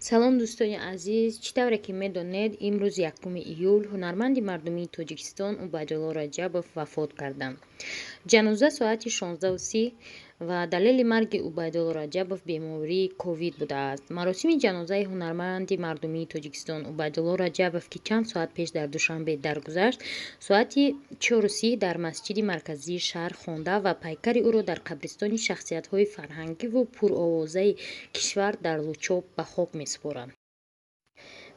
سلام دوستان عزیز، چطوره که میدونید امروز 1 ایول هنرمند مردمی تاجیکستان убайдулло Рачабов وفات کردند. جنازه ساعت 16:30 و دلیل مرگ убайдулло Рачабов بیماری کووید بوده است. مراسم جنازه هنرمند مردمی تاجیکستان убайдулло Рачабов که چند ساعت پیش در دوشنبه درگذشت ساعت 4:30 در مسجد مرکزی شهر خوانده و پیکر او را در قبرستان شخصیت‌های فرهنگی و پرآوازه کشور در لوچوب به خاک می‌سپارند.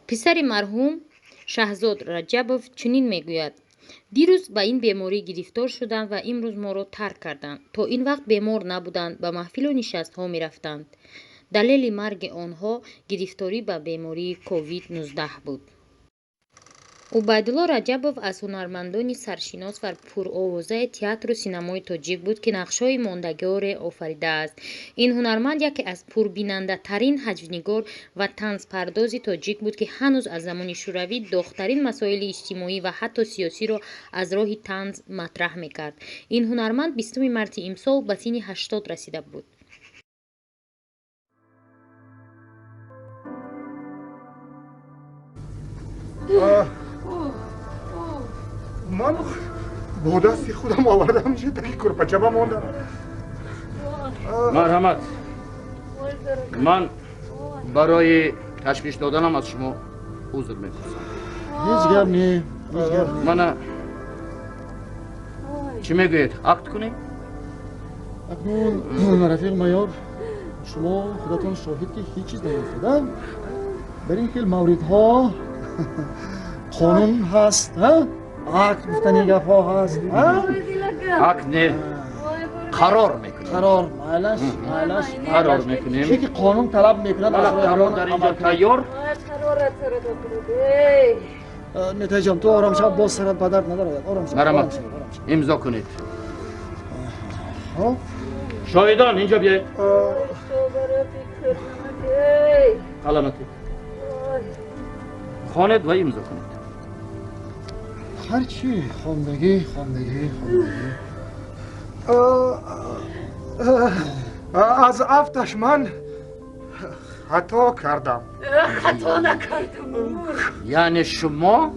پسر مرحوم شهزاد رجبوف چنین میگوید: دیروز به این بیماری گرفتار شدند و امروز ما را ترک کردند. تا این وقت بیمار نبودند، به محفل و نشست‌ها می‌رفتند. دلیل مرگ آنها گرفتاری به بیماری کووید 19 بود. убайдулло Рачабов از هنرمندان سرشناس و پرآوازه تئاتر و سینمای تاجیک بود که نقش‌های ماندگار آفریده است. این هنرمند یکی از پربیننده ترین هجونگار و طنزپرداز تاجیک بود که هنوز از زمان شوروی داغ‌ترین مسائل اجتماعی و حتی سیاسی را از راه طنز مطرح می‌کرد. این هنرمند 20 مارس امسال به سن 80 رسیده بود. من با دستی خودم آوردم چه تکی کرپچه ماندم. مرحمت، من برای تشویش دادنم از شما عذر می‌خواستم. هیچ گپ نی. من چی میگوید؟ عقد کنیم؟ اکنون رفیق مایار شما خودتون شاهد که هیچ چیز نیفتاده. در این خیلی موردها قانون هست، عقد گفتنی گپ ها هست. عقد نه، قرار میکنیم. قرار معلش قرار میکنیم. چه که قانون طلب میکنه قرار در اینجا تیار. نتیجه تو آرام شو، باز سرت به درد نداره. آرام شو. مرحمت، امضا کنید. شاهدان اینجا بیاید. علامتی خواند و امضا کنید. هرچی خواندگی از افتش من خطا کردم. خطا نکردم. یعنی شما